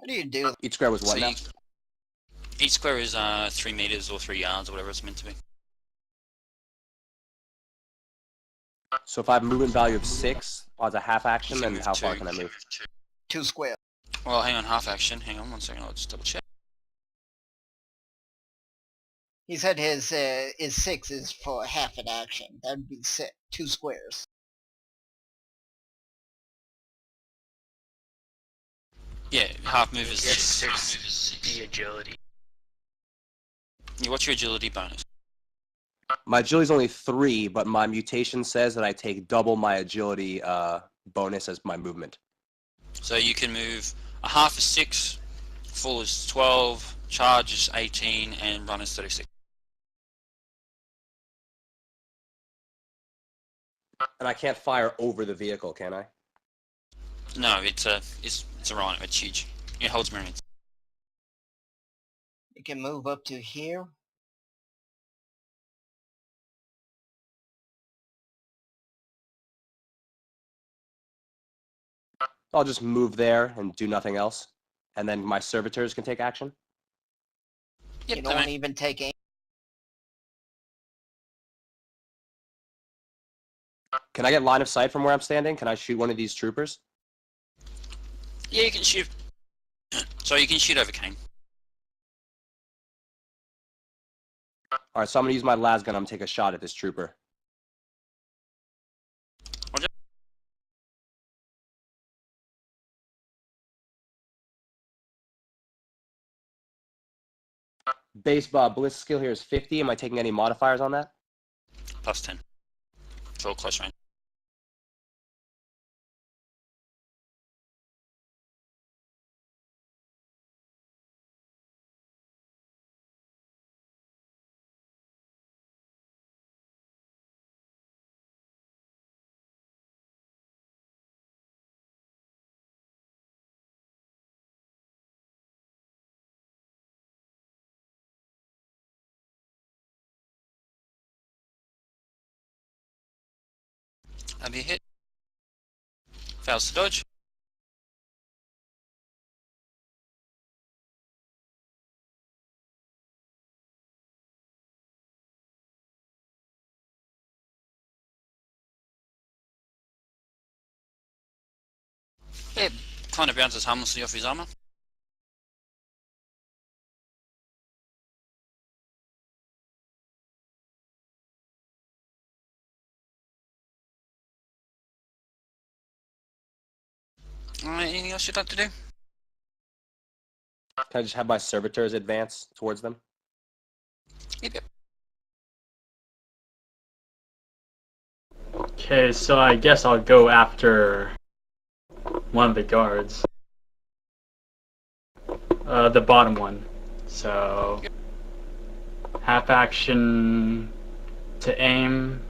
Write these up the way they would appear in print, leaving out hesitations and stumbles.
What do you do? Each square was what So now? each square is 3 meters or 3 yards or whatever it's meant to be. So if I have a movement value of 6 as a half action, You can then move how far 2. can I move? 2 square. Well, hang on, half action. Hang on 1 second. I'll just double check. He said his 6 is for half an action. That would be 2 squares. Yeah, half move is Yes, 6. 6 is the agility. Yeah, what's your agility bonus? My agility is only 3, but my mutation says that I take double my agility bonus as my movement. So you can move a half is 6, full is 12, charge is 18, and run is 36. And I can't fire over the vehicle, can I? No, it's a rhino. It's huge. It holds marines. You can move up to here. I'll just move there and do nothing else. And then my servitors can take action? Yep, You don't even take aim. Can I get line of sight from where I'm standing? Can I shoot one of these troopers? Yeah, you can shoot. So you can shoot over Kane. Alright, so I'm going to use my las gun. I'm going to take a shot at this trooper. Roger. Base ballistic skill here is 50. Am I taking any modifiers on that? Plus 10. It's all close range. Have you hit? Fails to dodge. Yeah, kind of bounces harmlessly off his armor. Alright, anything else you'd like to do? Can I just have my servitors advance towards them? Yep. Okay, so I guess I'll go after one of the guards. The bottom one. So, half action to aim.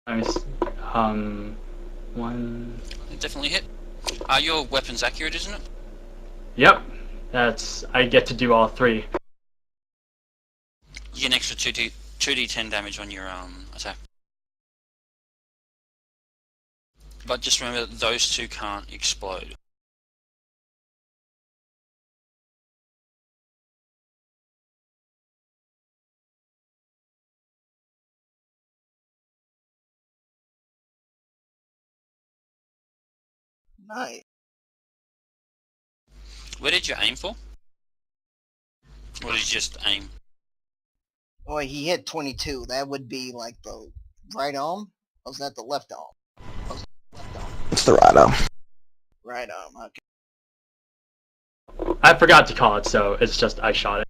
Nice. One. Definitely hit. Your weapon's accurate, isn't it? Yep. I get to do all 3. You get an extra 2d10 damage on your attack. But just remember that those 2 can't explode. Nice. Where did you aim for? Or did you just aim? Boy, he hit 22. That would be like the right arm? Or was that the left arm? It's the right arm. Right arm, okay. I forgot to call it, so it's just I shot it.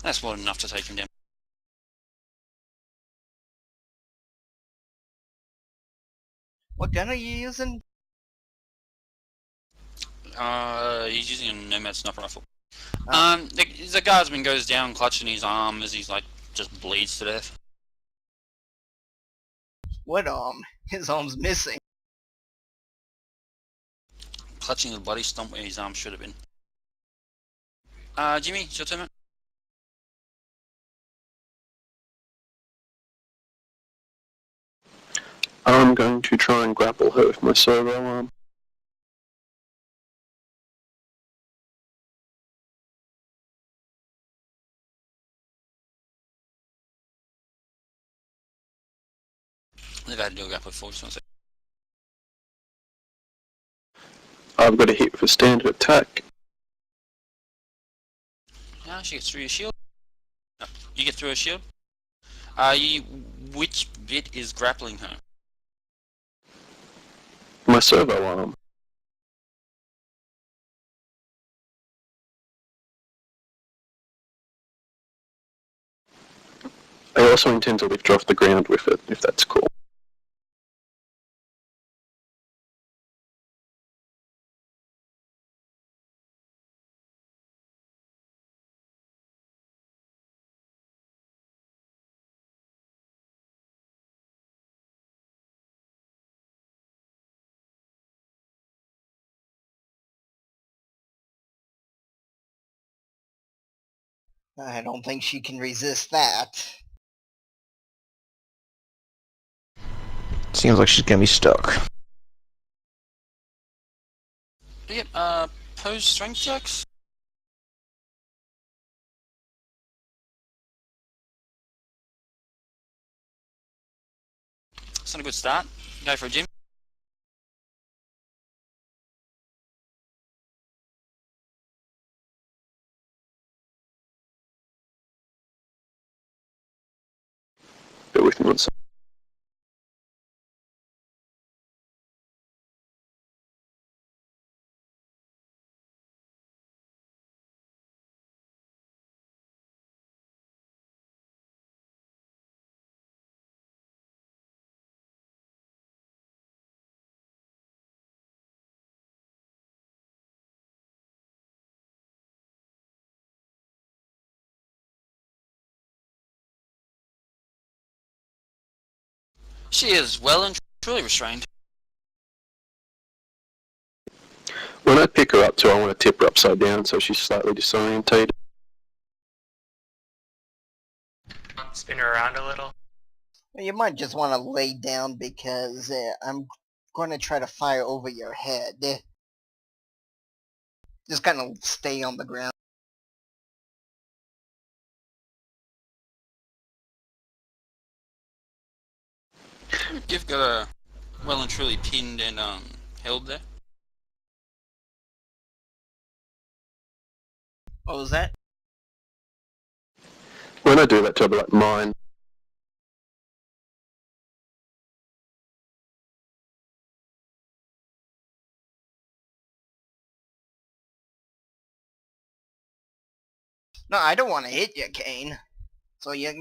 That's more than enough to take him down. What gun are you using? He's using a Nomad sniper rifle. The guardsman goes down clutching his arm as he's like just bleeds to death. What arm? His arm's missing. Clutching the bloody stump where his arm should have been. Jimmy, it's your turn, mate. to try and grapple her with my servo arm. They've had to do a grapple before, just one sec. I've got a hit for standard attack. Yeah, she gets through your shield. No, you get through her shield. Which bit is grappling her? My servo arm. I also intend to lift her off the ground with it, if that's cool. I don't think she can resist that. Seems like she's gonna be stuck. Yep, pose strength checks. It's not a good start. Go for a gym. Bear with me one second. She is well and truly restrained. When I pick her up too, I want to tip her upside down so she's slightly disorientated. Spin her around a little. You might just want to lay down because I'm going to try to fire over your head. Just kind of stay on the ground. You've got her well and truly pinned and held there. What was that? When I do that, I'll be like, mine. No, I don't want to hit you, Kane. So you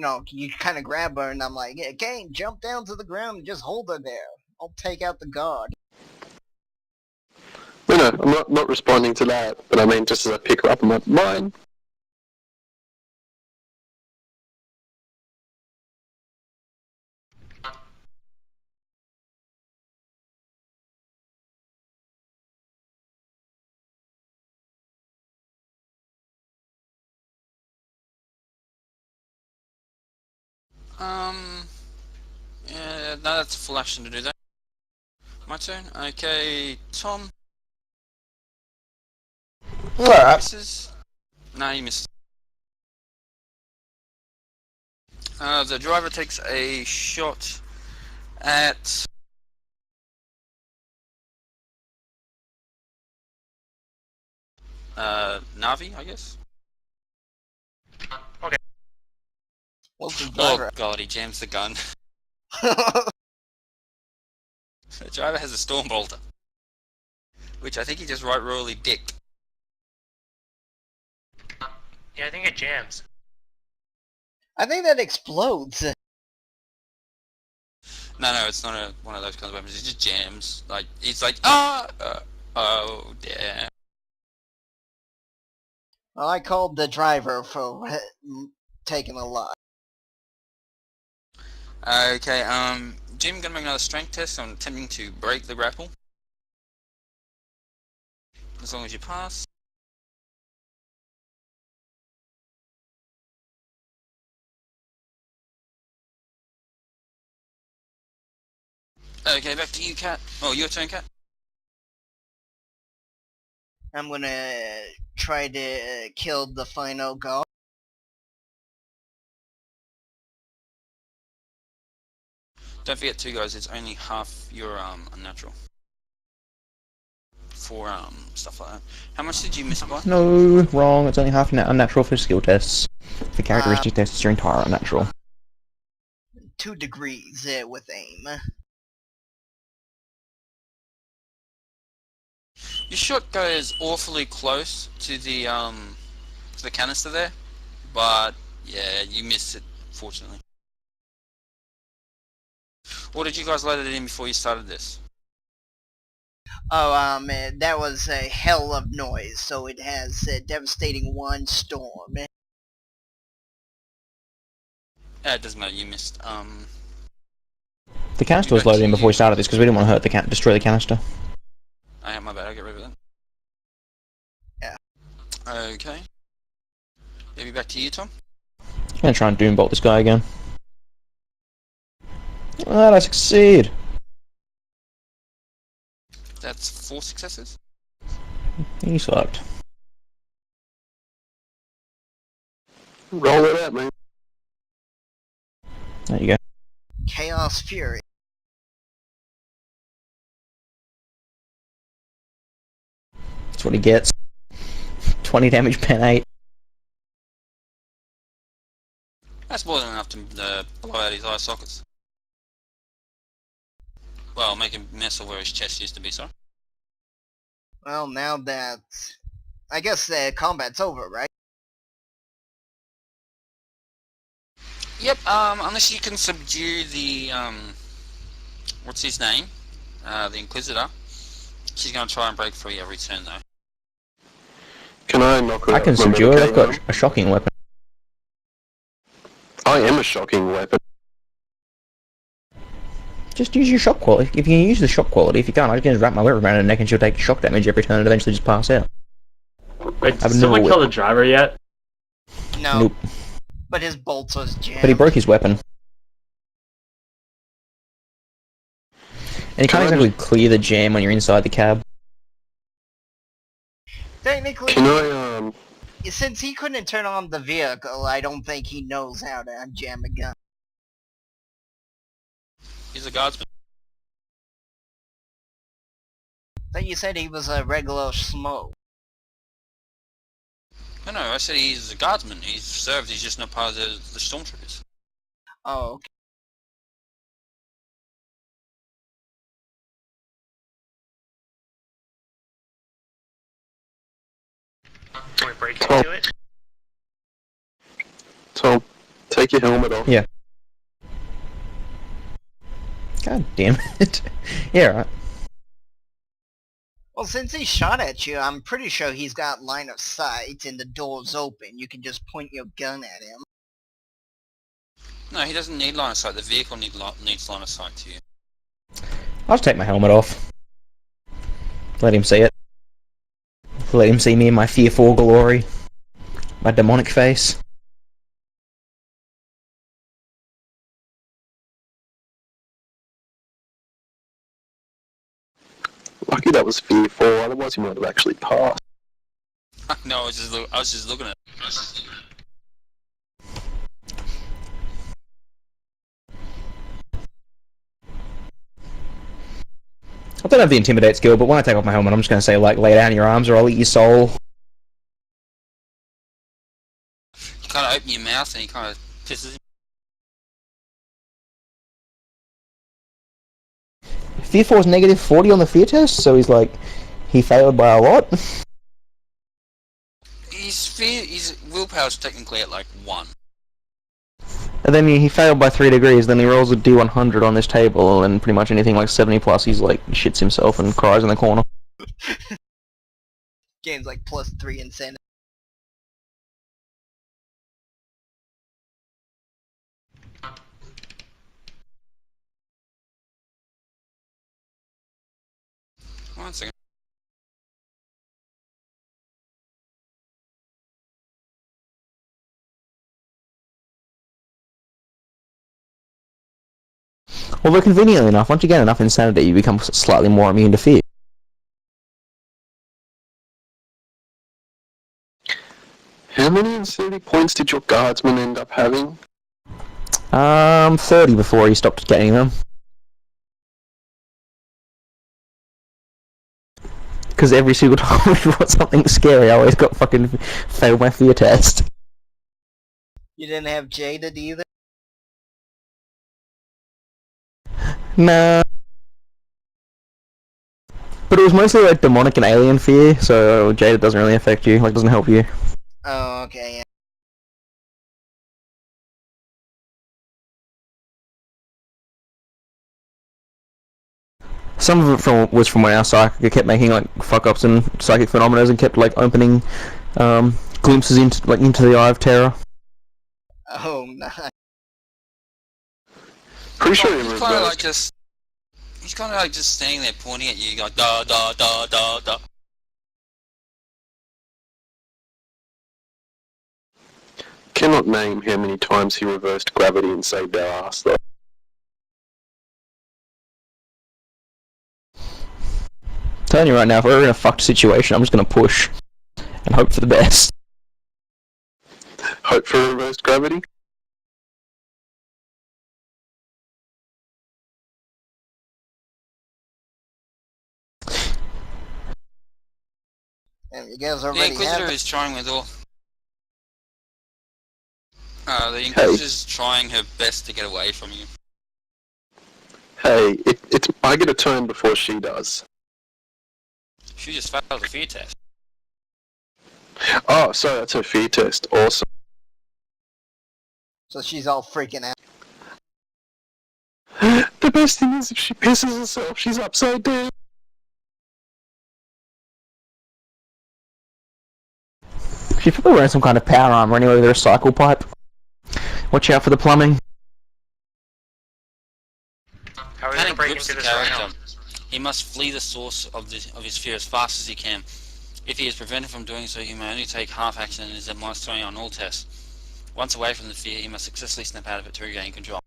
kind of grab her, and I'm like, yeah, Kane, jump down to the ground and just hold her there. I'll take out the guard. No, I'm not responding to that, but I mean, just as I pick her up, I'm like, mine. Yeah, no, that's a full action to do that. My turn. Okay, Tom. Alright. Misses. No, you missed. The driver takes a shot at Navi, I guess. What's the Oh driver? god, he jams the gun. The driver has a storm bolter, which I think he just right royally dicked. Yeah, I think it jams. I think that explodes. No, it's not one of those kinds of weapons. It just jams. Like it's like oh damn. Well, I called the driver for taking a lot. Okay, Jim, gonna make another strength test. I'm attempting to break the grapple. As long as you pass. Okay, back to you, Cat. Oh, your turn, Cat. I'm gonna try to kill the final guard. Don't forget, too, guys. It's only half your unnatural for stuff like that. How much did you miss by? No, wrong. It's only half unnatural for skill tests. For characteristic Um, tests, it's your entire unnatural. 2 degrees with aim. Your shot goes awfully close to the canister there, but yeah, you missed it, fortunately. Or did you guys load it in before you started this? Oh, that was a hell of noise, so it has a devastating 1 storm. It doesn't matter. You missed. The canister was loaded in before we started this because we didn't want to hurt the destroy the canister. I my bad. I'll get rid of it. Yeah. Okay. Maybe back to you, Tom. I'm gonna try and doombolt this guy again. And I succeed. That's 4 successes. He sucked. Roll it up, man. There you go. Chaos Fury. That's what he gets. 20 damage, pen 8. That's more than enough to blow out his eye sockets. Well, make a mess of where his chest used to be, sorry. Well, now that... I guess combat's over, right? Yep, unless you can subdue the, what's his name? The Inquisitor. She's gonna try and break free every turn, though. Can I knock her I out can with my subdue it. I've medicated got a shocking weapon. arm? I am a shocking weapon. Just use your shock quality. If you can use the shock quality, if you can't, I can just wrap my whip around her neck and she'll take shock damage every turn and eventually just pass out. Wait, did I've someone never kill the driver yet? No. Nope. But his bolts was jammed. But he broke his weapon. And you can't exactly clear the jam when you're inside the cab. Technically, Can I, since he couldn't turn on the vehicle, I don't think he knows how to unjam a gun. He's a guardsman. But you said he was a regular smoke. No, I said he's a guardsman. He's served, he's just not part of the stormtroopers. Oh, okay. Can we break into it? Tom, take your helmet off. Yeah. God damn it. Yeah, right. Well, since he shot at you, I'm pretty sure he's got line of sight and the door's open. You can just point your gun at him. No, he doesn't need line of sight. The vehicle needs line of sight to you. I'll just take my helmet off. Let him see it. Let him see me in my fearful glory. My demonic face. Lucky that was fearful, otherwise he might have actually passed. No, I was just looking at it. I don't have the intimidate skill, but when I take off my helmet, I'm just going to say, like, lay down your arms or I'll eat your soul. You kind of open your mouth and he kind of pisses him. Fear 4 is negative 40 on the fear test, so he's like, he failed by a lot. His willpower's technically at like 1. And then he failed by 3 degrees, then he rolls a D100 on this table, and pretty much anything like 70 plus, he's like, shits himself and cries in the corner. Game's like +3 insanity. One second. Although conveniently enough, once you get enough insanity, you become slightly more immune to fear. How many insanity points did your guardsman end up having? 30 before he stopped getting them. Because every single time we fought something scary, I always got fucking failed my fear test. You didn't have Jaded either? Nah. But it was mostly like demonic and alien fear, so Jada doesn't really affect you, like doesn't help you. Oh, okay, yeah. Some of it was from when our psychic kept making like fuck ups and psychic phenomena and kept like opening glimpses into the Eye of Terror. Oh, nice. Pretty sure He's he kind of like reversed. just. He's kind of like just standing there pointing at you, like da da da da da. Cannot name how many times he reversed gravity and saved our ass though. Telling you right now, if we're in a fucked situation, I'm just gonna push and hope for the best. Hope for reversed gravity? And you guys The already Inquisitor have is trying with all. The Inquisitor's trying her best to get away from you. Hey, I get a turn before she does. She just failed the fear test. Oh, sorry, that's her fear test. Awesome. so she's all freaking out. The best thing is if she pisses herself, she's upside down. She's probably wearing some kind of power armor anyway with her cycle pipe. Watch out for the plumbing. How are we gonna Panic break grips into the this right now? character. He must flee the source of his fear as fast as he can. If he is prevented from doing so, he may only take half action and is at -20 on all tests. Once away from the fear, he must successfully snap out of it to regain control.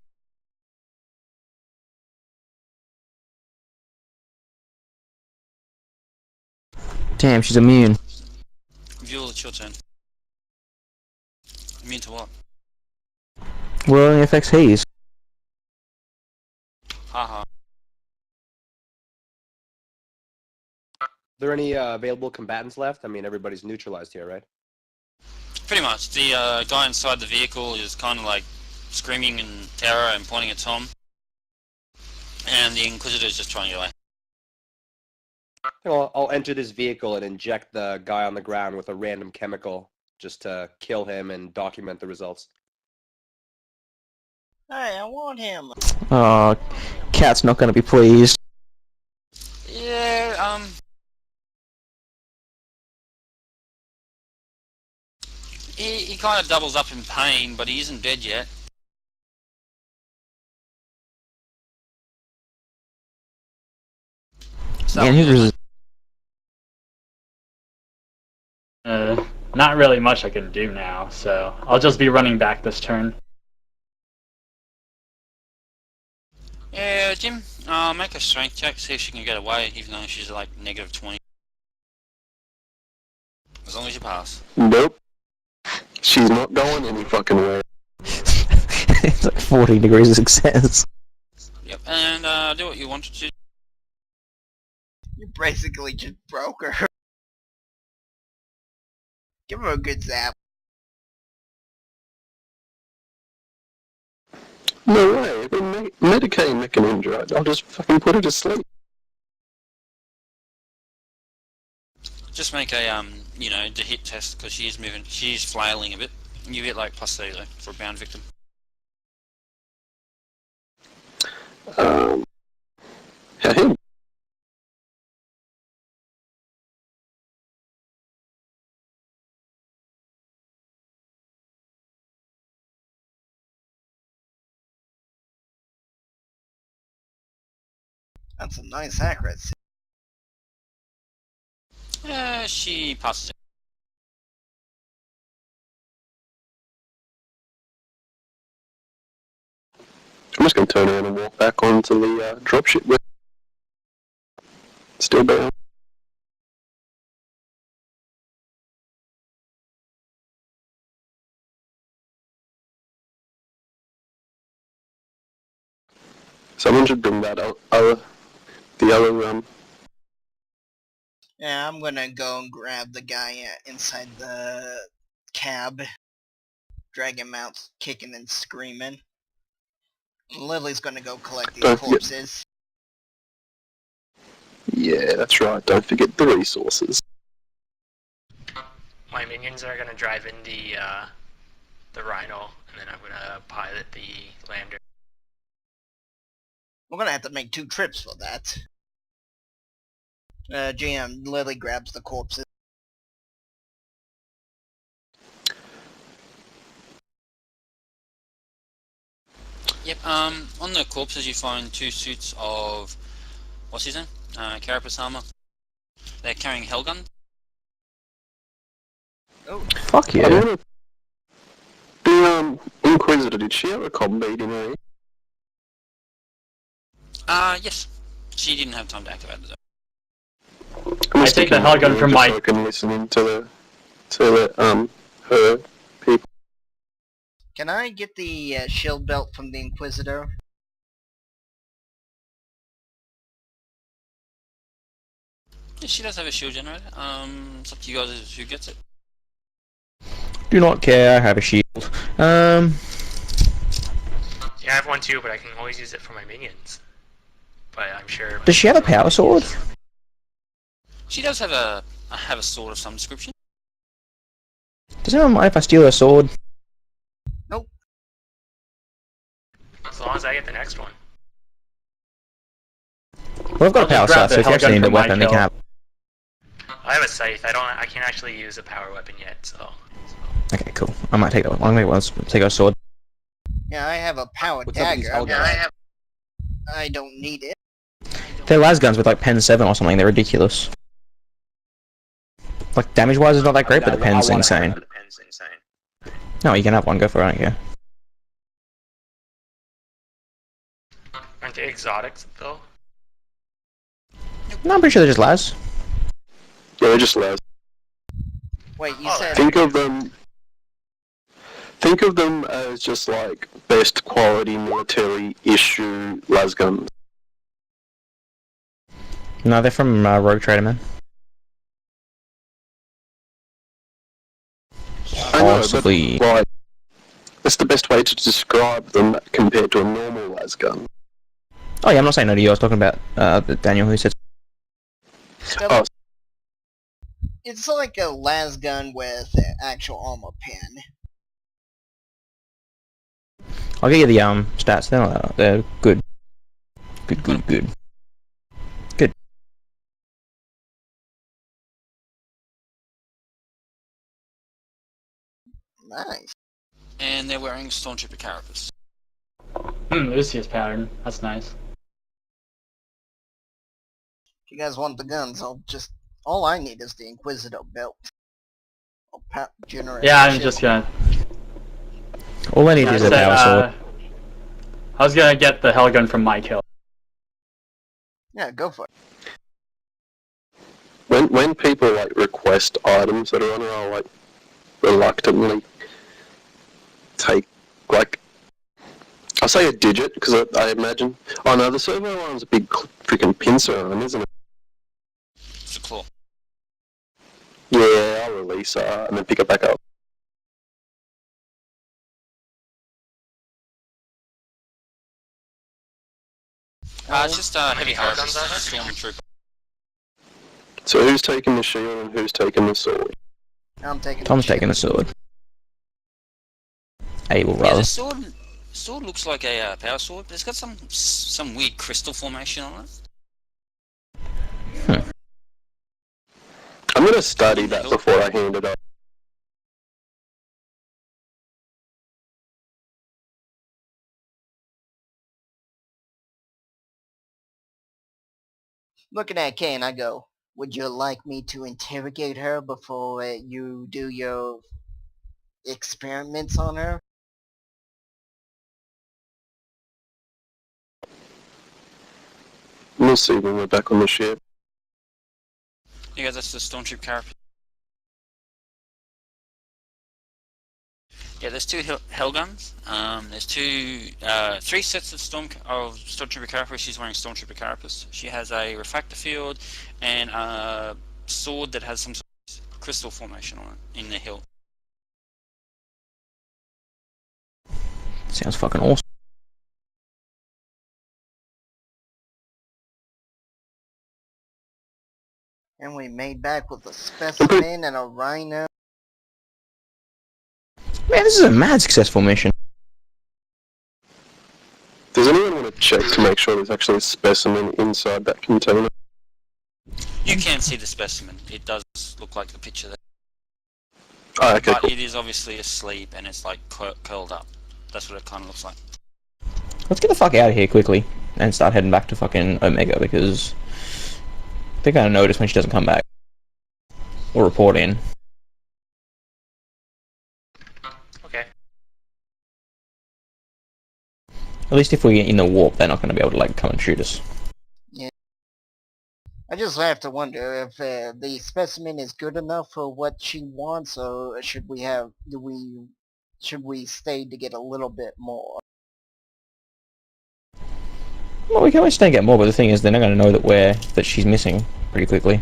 Damn, she's immune. View, it's your turn. Immune to what? Well, it only affects he's. Haha. Are there any available combatants left? I mean, everybody's neutralized here, right? Pretty much. The guy inside the vehicle is kind of like screaming in terror and pointing at Tom. And the Inquisitor is just trying to get away. I'll enter this vehicle and inject the guy on the ground with a random chemical just to kill him and document the results. Hey, I want him. Oh, Cat's not gonna be pleased. Yeah, he kind of doubles up in pain, but he isn't dead yet. So Man, he was. Not really much I can do now, so I'll just be running back this turn. yeah, Jim, make a strength check, see if she can get away, even though she's like -20. As long as you pass. Nope. She's not going any fucking way. It's like 14 degrees of success. Yep, and do what you wanted to. You basically just broke her. Give her a good zap. No way. If I'm medicating make an injury, I'll just fucking put her to sleep. Just make a the hit test because she is moving, she's flailing a bit. And you get like +30 though for a bound victim. Him. That's a nice accuracy. She passes it. I'm just going to turn around and walk back onto the dropship with still bound. Someone should bring that the other Yeah, I'm gonna go and grab the guy inside the cab. Drag him out, kicking and screaming. Lily's gonna go collect these Don't forget- corpses. Yeah, that's right. Don't forget the resources. My minions are gonna drive in the Rhino, and then I'm gonna pilot the lander. We're gonna have to make 2 trips for that. GM, Lily grabs the corpses. Yep. On the corpses you find 2 suits of what's his name? Carapace armor. They're carrying hellgun. Oh, Fuck I yeah. don't know. The Inquisitor, did she have a combat in her? Yes. She didn't have time to activate it. I'm I just take the thinking hellgun just from so Mike. I can listen into her people. can I get the shield belt from the Inquisitor? Yeah, she does have a shield generator. It's up to you guys as who gets it. Do not care, I have a shield. Yeah, I have one too, but I can always use it for my minions. But I'm sure. Does she have a power sword? She does have a sword of some description. Does anyone mind if I steal her sword? As long as I get the next one. Well, I've got I'll a power just grab staff, so the if you actually hellgun need a from my weapon, you kill. can have. I have a scythe. I can't actually use a power weapon yet, so. Okay, cool. I might take that one. I'm gonna take her sword. Yeah, I have a power What's up with these dagger. hellguns? I don't need it. They're las guns with like pen 7 or something, they're ridiculous. Like, damage-wise it's not that great, but the pen's insane. No, you can have one, go for it, I don't care. Aren't they exotics though? No, I'm pretty sure they're just las. Yeah, they're just loud. Wait, you Oh, said... Think of them as just like best quality military issue lasguns. No, they're from Rogue Trader, man. I know, Possibly. but like, that's the best way to describe them compared to a normal lasgun. Oh yeah, I'm not saying no to you, I was talking about Daniel who said... Oh, It's like a las gun with actual armor pen. I'll get you the stats, they're not that, they're good. Good. Nice. And they're wearing Stormtrooper carapace. Lucius pattern. That's nice. If you guys want the guns, all I need is the Inquisitor belt. I'll generate Yeah, I'm shield. just gonna. All I need I is a said, power sword. I was gonna get the hellgun from my kill. Yeah, go for it. when people like request items that are on it, I'll like reluctantly take like I'll say a digit because I imagine. Oh no, the servo one's a big freaking pincer arm, isn't it? It's a claw. Yeah, I'll release and then pick it back up. It's just heavy hellguns carapace, are there? Stormtrooper. So who's taking the shield and who's taking the sword? I'm taking Tom's the taking the sword. Able Yeah, rather. the sword looks like a power sword, but it's got some weird crystal formation on it. I'm gonna study that before I hand it up. Looking at Kane, I go, would you like me to interrogate her before you do your experiments on her? see when we're back on the ship. You guys, that's the Stormtroop carapace. Yeah, there's two hell guns. There's three sets of Stormtrooper carapace. She's wearing Stormtrooper carapace. She has a refractor field and a sword that has some sort of crystal formation on it in the hilt. Sounds fucking awesome. And we made back with a specimen and a rhino. Man, this is a mad successful mission. Does anyone want to check to make sure there's actually a specimen inside that container? You can see the specimen. It does look like the picture there. Oh, okay, But cool. it is obviously asleep and it's like curled up. That's what it kind of looks like. Let's get the fuck out of here quickly and start heading back to fucking Omega because they're gonna notice when she doesn't come back or report in. Okay. At least if we get in the warp, they're not gonna be able to like come and shoot us. I just have to wonder if the specimen is good enough for what she wants, or should we stay to get a little bit more? Well, we can always stay and get more, but the thing is, they're not gonna know that she's missing pretty quickly.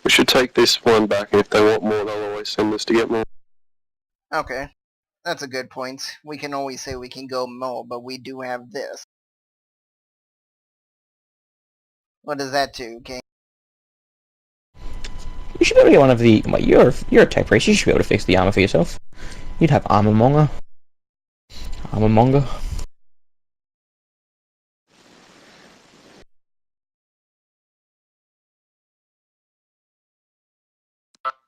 We should take this one back, and if they want more, they'll always send us to get more. Okay, that's a good point. We can always say we can go more, but we do have this. What does that do, okay? You should be able to get one of the... Well, you're a tech priest, you should be able to fix the armor for yourself. You'd have armor monger. Armor monger.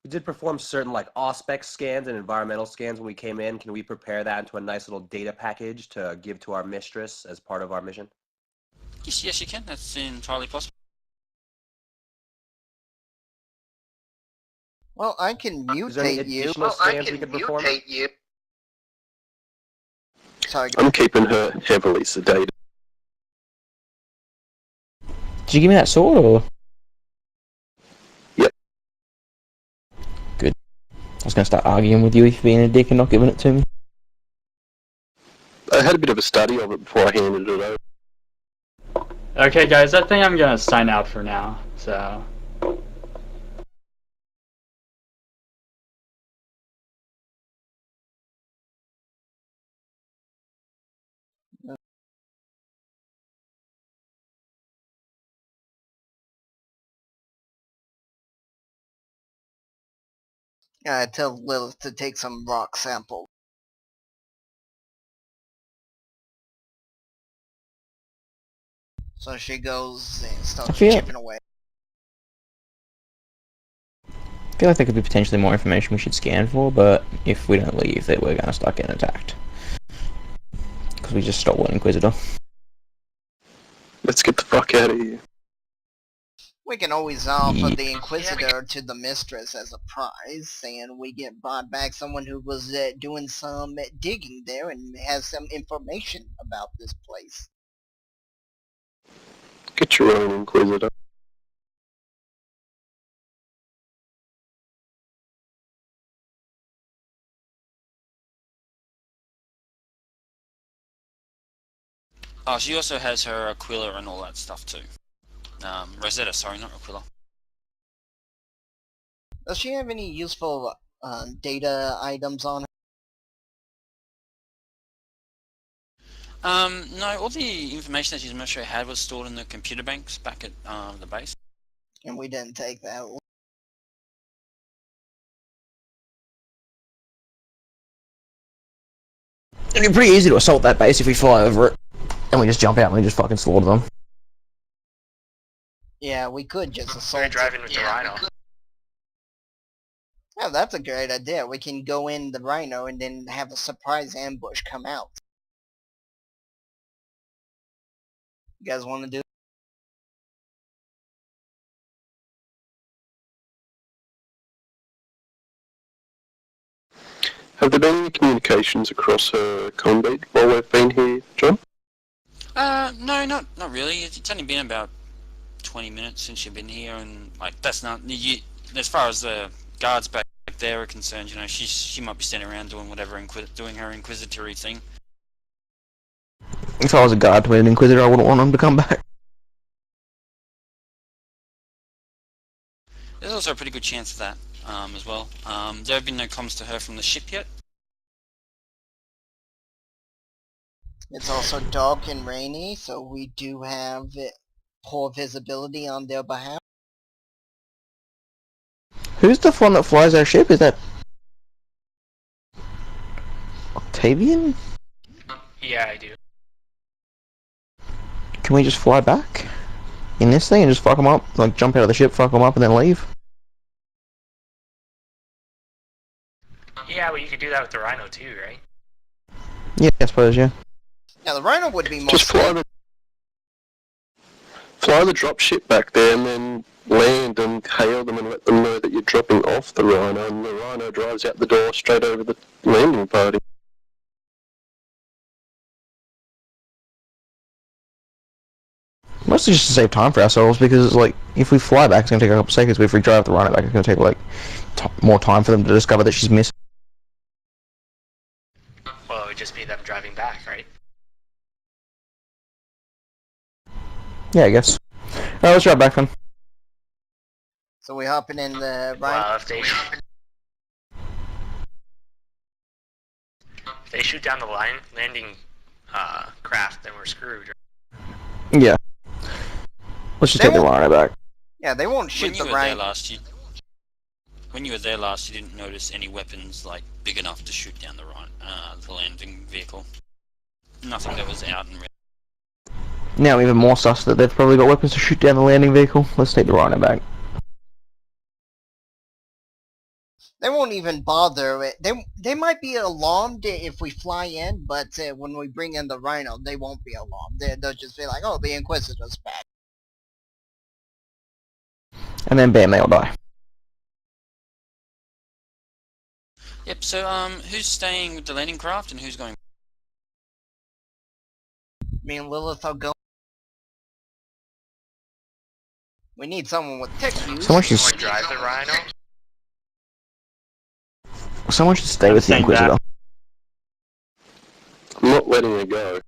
We did perform certain like Auspex scans and environmental scans when we came in. Can we prepare that into a nice little data package to give to our mistress as part of our mission? Yes, you can. That's entirely possible. Well, I can Is there any mutate you. additional scans we could perform? you. Sorry, I'm keeping her heavily sedated. Did you give me that sword, or...? Yep. Good. I was gonna start arguing with you if you're being a dick and not giving it to me. I had a bit of a study of it before I handed it over. Okay, guys, I think I'm gonna sign out for now. So. tell Lilith to take some rock sample. So she goes and starts feel- chipping away. I feel like there could be potentially more information we should scan for, but if we don't leave, then we're gonna start getting attacked. Because we just stole an Inquisitor. Let's get the fuck out of here. We can always offer Yeah. the Inquisitor to the Mistress as a prize, and we get brought back someone who was doing some digging there and has some information about this place. Get your own Inquisitor. Oh, she also has her Aquila and all that stuff too. Rosetta, sorry, not Aquila. Does she have any useful data items on her? No, all the information that she's administrator had was stored in the computer banks back at the base. And we didn't take that. It'd be pretty easy to assault that base if we fly over it. And we just jump out and we just fucking slaughter them. Yeah, we could just assault We're it. driving with the Rhino. Yeah, that's a great idea. We can go in the Rhino and then have a surprise ambush come out. You guys want to do it? Have there been any communications across her combat while we've been here, John? No, not really. It's only been about 20 minutes since you've been here, and like that's not you. As far as the guards back there are concerned, you know, she might be standing around doing whatever, doing her inquisitory thing. If I was a guard to an Inquisitor, I wouldn't want him to come back. There's also a pretty good chance of that as well. There have been no comms to her from the ship yet. It's also dark and rainy, so we do have poor visibility on their behalf. Who's the one that flies our ship? Is that Octavian? Yeah, I do. Can we just fly back in this thing and just fuck them up? Like jump out of the ship, fuck them up, and then leave? Yeah, well, you could do that with the Rhino too, right? Yeah, I suppose, yeah. Now the Rhino would be more Just fly the dropship back there and then land and hail them and let them know that you're dropping off the Rhino, and the Rhino drives out the door straight over the landing party. Mostly just to save time for ourselves, because like if we fly back, it's gonna take a couple seconds. But if we drive the Rhino back, it's gonna take like more time for them to discover that she's missing. Well, it would just be them driving back, right? Yeah, I guess. Alright, let's drive back then. So we hopping in the Rhino. Well, if they shoot down the landing craft, then we're screwed. Right? Yeah. Let's just take the Rhino back. Yeah, they won't shoot the Rhino. When you were there last, you didn't notice any weapons like big enough to shoot down the landing vehicle. Nothing that was out and ready. Now even more sus that they've probably got weapons to shoot down the landing vehicle. Let's take the Rhino back. They won't even bother. They might be alarmed if we fly in, but when we bring in the Rhino, they won't be alarmed. They'll just be like, "Oh, the Inquisitor's back." And then bam, they all die. Yep. So who's staying with the landing craft and who's going? Me and Lilith are going. We need someone with tech use. Someone should drive the Rhino. Someone should stay with the Inquisitor. I'm not letting her go.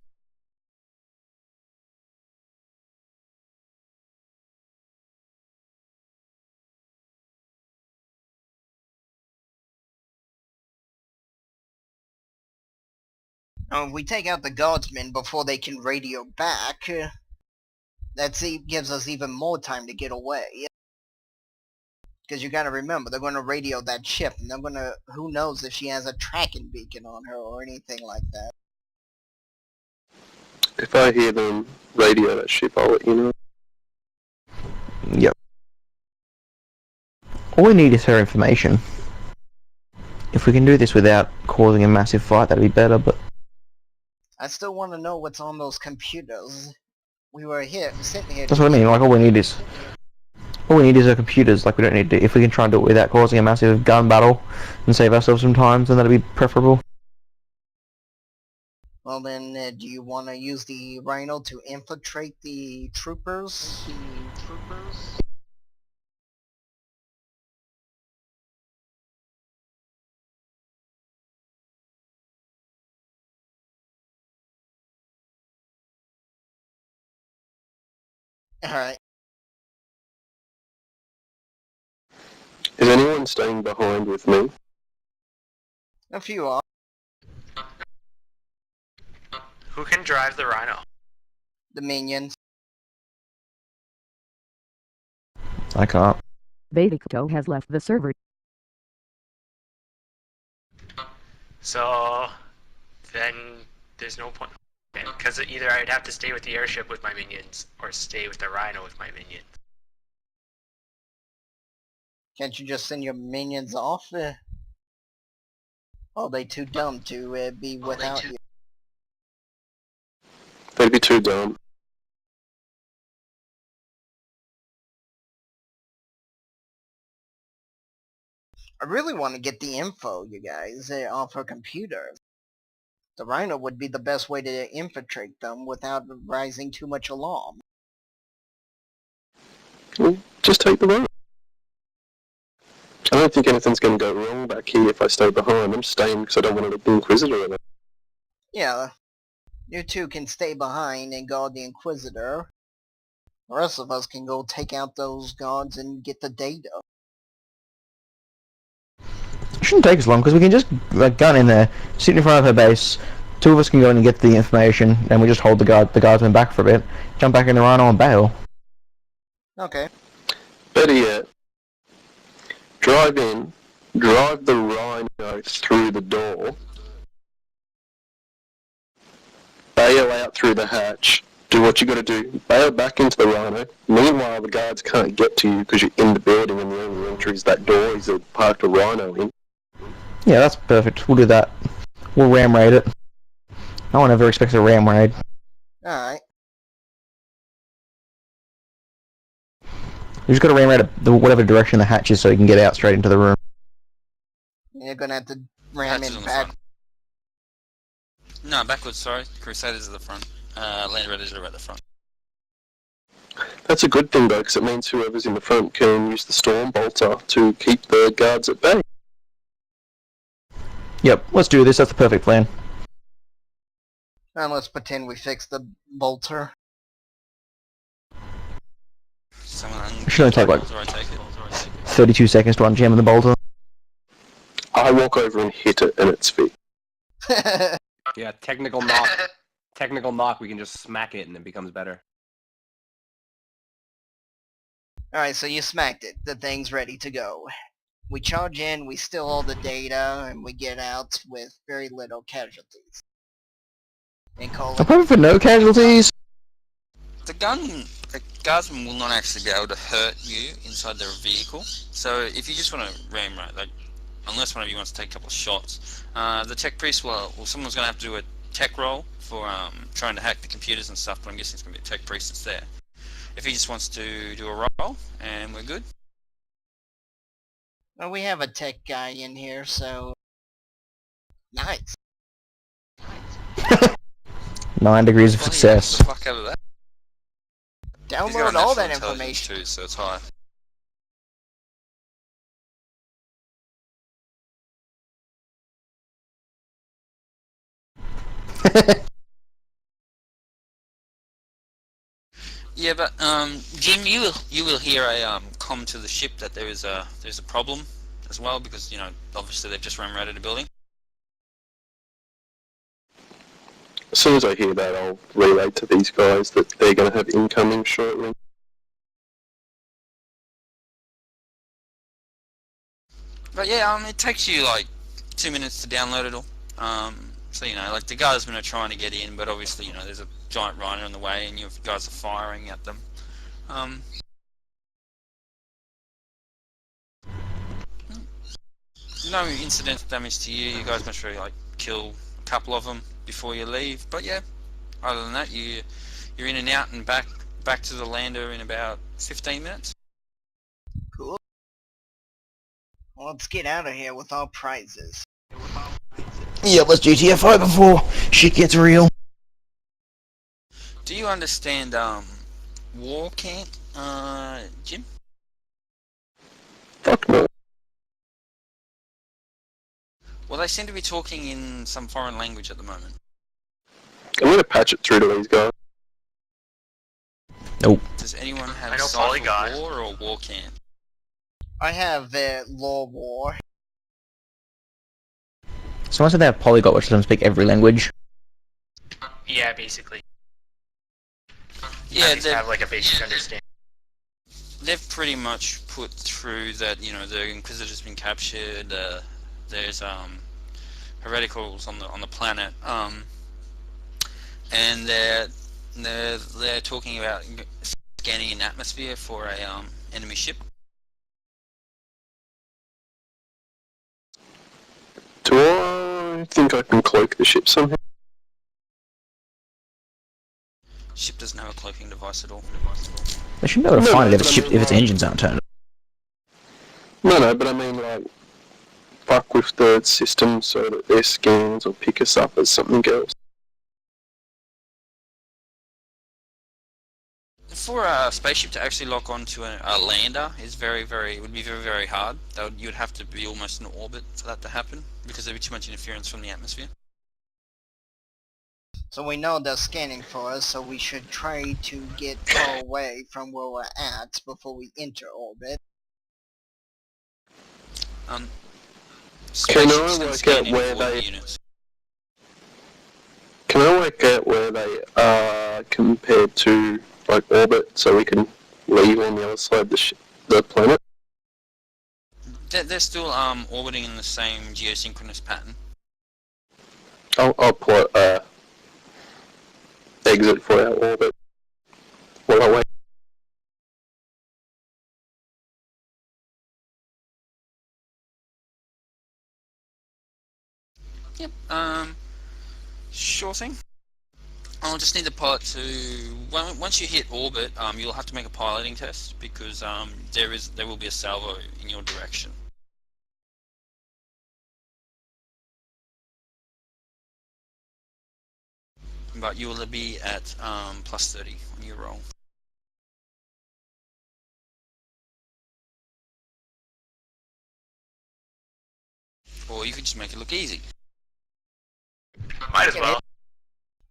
If we take out the guardsmen before they can radio back, that gives us even more time to get away. Because you gotta remember, they're gonna radio that ship, and they're gonna, who knows if she has a tracking beacon on her or anything like that. If I hear them radio that ship, I'll let you know. Yep. All we need is her information. If we can do this without causing a massive fight, that'd be better, but... I still want to know what's on those computers. We were sitting here... That's what I mean, like all we need is her computers, like we don't need to... If we can try and do it without causing a massive gun battle and save ourselves some time, then that'd be preferable. Well then, do you want to use the Rhino to infiltrate the troopers? Alright. Is anyone staying behind with me? A few are. Who can drive the Rhino? The minions. I can't. Vedicto has left the server. So then there's no point. Because either I'd have to stay with the airship with my minions, or stay with the Rhino with my minions. Can't you just send your minions off? Are they too dumb to be without you? They'd be too dumb. I really want to get the info, you guys, off her computer. The Rhino would be the best way to infiltrate them without rising too much alarm. Well, just take the rhino. I don't think anything's going to go wrong back here if I stay behind. I'm staying because I don't want to let the Inquisitor in it. Yeah, you two can stay behind and guard the Inquisitor. The rest of us can go take out those guards and get the data. It shouldn't take as long because we can just gun in there, sit in front of her base. Two of us can go in and get the information, and we just hold the guardsmen back for a bit, jump back in the Rhino and bail. Okay. Better yet, drive in, drive the Rhino through the door, bail out through the hatch, do what you got to do, bail back into the Rhino. Meanwhile, the guards can't get to you because you're in the building and the only entry is that door he's parked a Rhino in. Yeah, that's perfect. We'll do that. We'll ram raid it. No one ever expects a ram raid. Alright. You just gotta ram raid whatever direction the hatch is so you can get out straight into the room. You're gonna have to ram Hatches in on the back. front. No, backwards, sorry. Crusaders are the front. Land Raiders are at the front. That's a good thing though, because it means whoever's in the front can use the Storm Bolter to keep the guards at bay. Yep, let's do this. That's the perfect plan. And let's pretend we fixed the bolter. Someone Should only take like I take it. 32 seconds to unjam the bolter. I walk over and hit it and it's fixed. Yeah, technical knock. Technical knock, we can just smack it and it becomes better. Alright, so you smacked it. The thing's ready to go. We charge in, we steal all the data, and we get out with very little casualties. And call I'm it... hoping for no casualties. The guardsman will not actually be able to hurt you inside their vehicle. So if you just want to ram right, like, unless one of you wants to take a couple of shots, the tech priest someone's going to have to do a tech roll for trying to hack the computers and stuff. But I'm guessing it's going to be a tech priest that's there. If he just wants to do a roll, and we're good. Well, we have a tech guy in here, so... Nice. 9 degrees of Bloody success. the fuck out of that. He's got Download a all natural that intelligence information. too, so it's high. Yeah, but Jim, you will hear a comm to the ship that there's a problem as well, because obviously they've just ram raided a building. As soon as I hear that, I'll relay to these guys that they're going to have incoming shortly. But yeah, it takes you like 2 minutes to download it all. So like the guardsmen are trying to get in, but obviously there's a giant rhino in the way, and you guys are firing at them. No incidental damage to you. You guys must really kill a couple of them before you leave. But yeah, other than that, you're in and out and back to the lander in about 15 minutes. Cool. Well, let's get out of here with our prizes. Yeah, let's GTFO before shit gets real. Do you understand war camp, Jim? Fuck no. Well, they seem to be talking in some foreign language at the moment. I'm going to patch it through to these guys. Nope. Does anyone have I know Cypher Polygon. War or war camp? I have Law War. Someone said they have Polyglot, which doesn't speak every language. Yeah, basically. Yeah, At least have like a basic understanding. they've pretty much put through that the Inquisitor's been captured. There's hereticals on the planet, and they're talking about scanning an atmosphere for a enemy ship. Do I think I can cloak the ship somehow? Ship doesn't have a cloaking device at all. They should be able to No, find it no, if its but I mean, its engines aren't turned. No, but I mean, like, fuck with the system so that their scans will pick us up as something else? For a spaceship to actually lock onto a lander is would be very hard. You'd have to be almost in orbit for that to happen, because there'd be too much interference from the atmosphere. So we know they're scanning for us, so we should try to get far away from where we're at before we enter orbit. Spaceships can work scan out in where orbital they- units. Can I work out where they are compared to like orbit, so we can leave on the other side of the planet? They're still orbiting in the same geosynchronous pattern. I'll put exit for our orbit while I wait. Yep. Sure thing. I'll just need the pilot to. Once you hit orbit, you'll have to make a piloting test, because there will be a salvo in your direction. But you will be at plus 30 on your roll. Or you could just make it look easy. Might as well.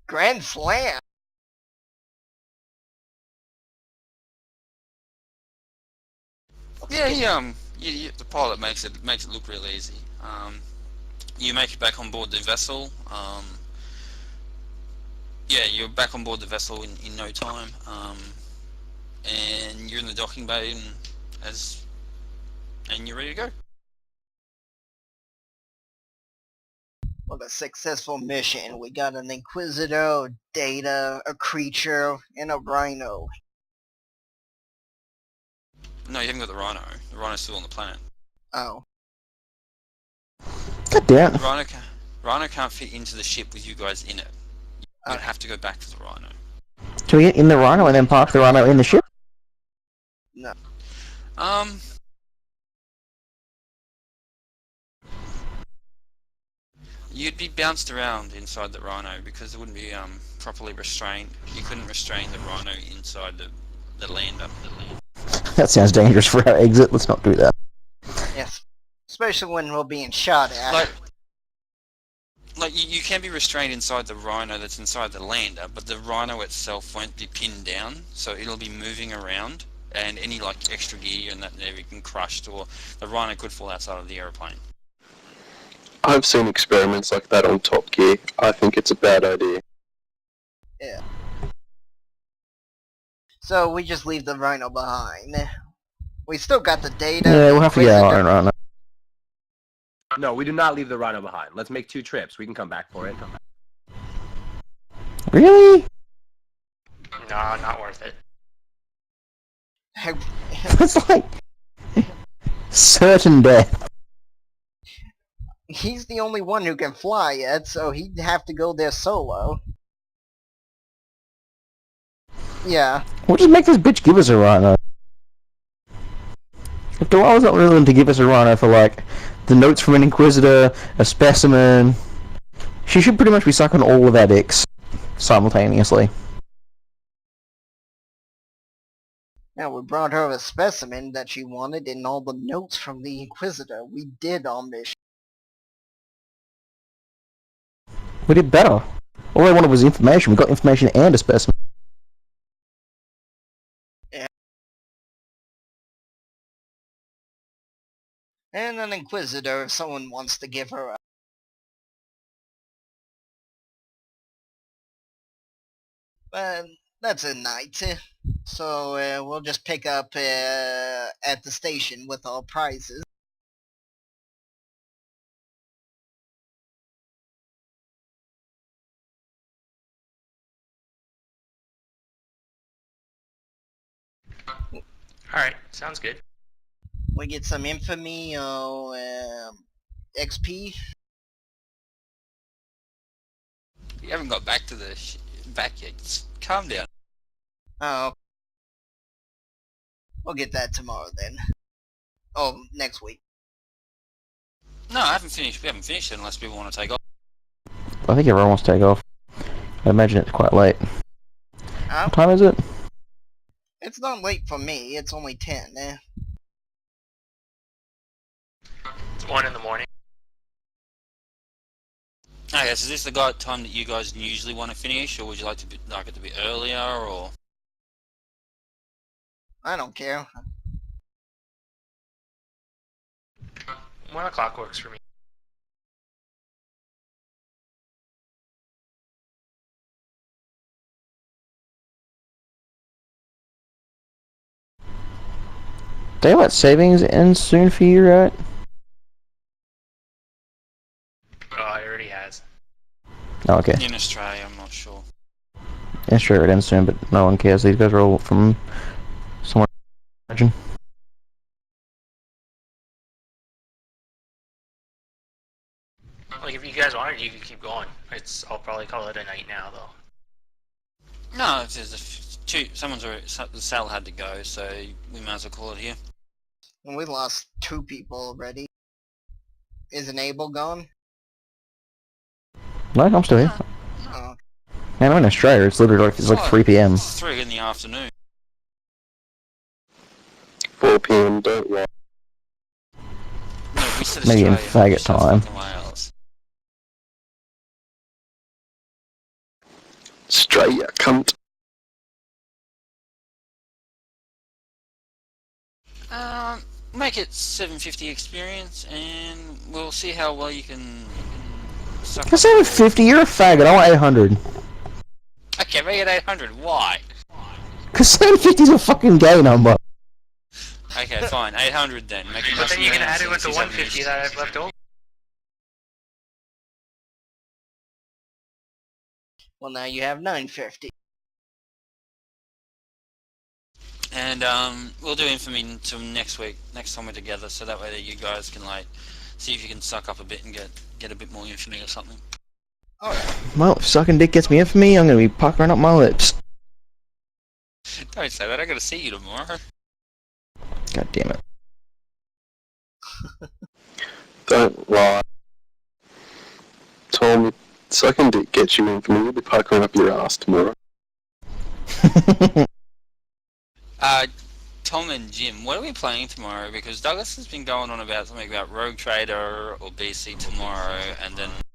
Grand Slam! Yeah, the pilot makes it look real easy. You make it back on board the vessel. Yeah, you're back on board the vessel in no time. And you're in the docking bay, and you're ready to go. What a successful mission. We got an Inquisitor, Data, a creature, and a Rhino. No, you haven't got the Rhino. The Rhino's still on the planet. Oh. God damn. The Rhino can't fit into the ship with you guys in it. You'd Okay. have to go back to the Rhino. Can we get in the Rhino and then park the Rhino in the ship? No. You'd be bounced around inside the Rhino, because it wouldn't be properly restrained. You couldn't restrain the Rhino inside the lander. That sounds dangerous for our exit. Let's not do that. Yes. Especially when we're being shot at. Like you can be restrained inside the Rhino that's inside the lander, but the Rhino itself won't be pinned down, so it'll be moving around, and any like extra gear and that there can crushed, or the Rhino could fall outside of the aeroplane. I've seen experiments like that on Top Gear. I think it's a bad idea. Yeah. So we just leave the Rhino behind. We still got the Data. Yeah, we'll have to get our Inquisitor. own Rhino. No, we do not leave the Rhino behind. Let's make 2 trips. We can come back for it. Really? No, not worth it. That's like certain death. He's the only one who can fly it, so he'd have to go there solo. Yeah. We'll just make this bitch give us a Rhino. If Delilah's not willing to give us a Rhino for like the notes from an Inquisitor, a specimen, she should pretty much be sucking all of our dicks simultaneously. Now we brought her a specimen that she wanted and all the notes from the Inquisitor. We did our mission. We did better. All I wanted was information. We got information and a specimen. And an Inquisitor if someone wants to give her a... But that's a night. So we'll just pick up at the station with our prizes. Alright, sounds good. We get some infamy or XP. You haven't got back to the back yet. Just calm down. Oh. We'll get that tomorrow then. Oh, next week. No, I haven't finished. We haven't finished it unless people want to take off. I think everyone wants to take off. I imagine it's quite late. What time is it? It's not late for me. It's only 10. It's 1 in the morning. Okay, so is this the time that you guys usually want to finish, or would you like it to be earlier, or? I don't care. 1 o'clock works for me. Daylight savings ends soon for you, right? Oh, it already has. Oh, okay. In Australia, I'm not sure. Yeah, sure, it ends soon, but no one cares. These guys are all from somewhere. Imagine. Like, if you guys wanted, you could keep going. I'll probably call it a night now, though. No, someone's already. Sal had to go, so we might as well call it here. And we lost 2 people already. Isn't Abel gone? No, I'm still here. Oh, Man, I'm in Australia. It's literally like, it's like 3 p.m. It's 3 in the afternoon. 4 p.m. Don't lie. No, we said Maybe in Australia, faggot time. Wales. Australia, cunt. Make it 750 experience, and we'll see how well you can suck I said 50. You're a faggot. I want 800. Okay, make it 800. Why? Cause 750 is a fucking gay number. Okay, fine. 800 then. Make it But nice then and you can round add so it with the this is 150 that I've left over. well now you have 950. And we'll do infamy until next week, next time we're together, so that way that you guys can like see if you can suck up a bit and get a bit more infamy or something. Alright. Well, if sucking dick gets me infamy, I'm gonna be puckering up my lips. Don't say that. I gotta see you tomorrow. God damn it. Don't lie. Tom, sucking dick gets you in for me. You'll be puckering up your ass tomorrow. Tom and Jim, what are we playing tomorrow? Because Douglas has been going on about something about Rogue Trader or BC tomorrow, and then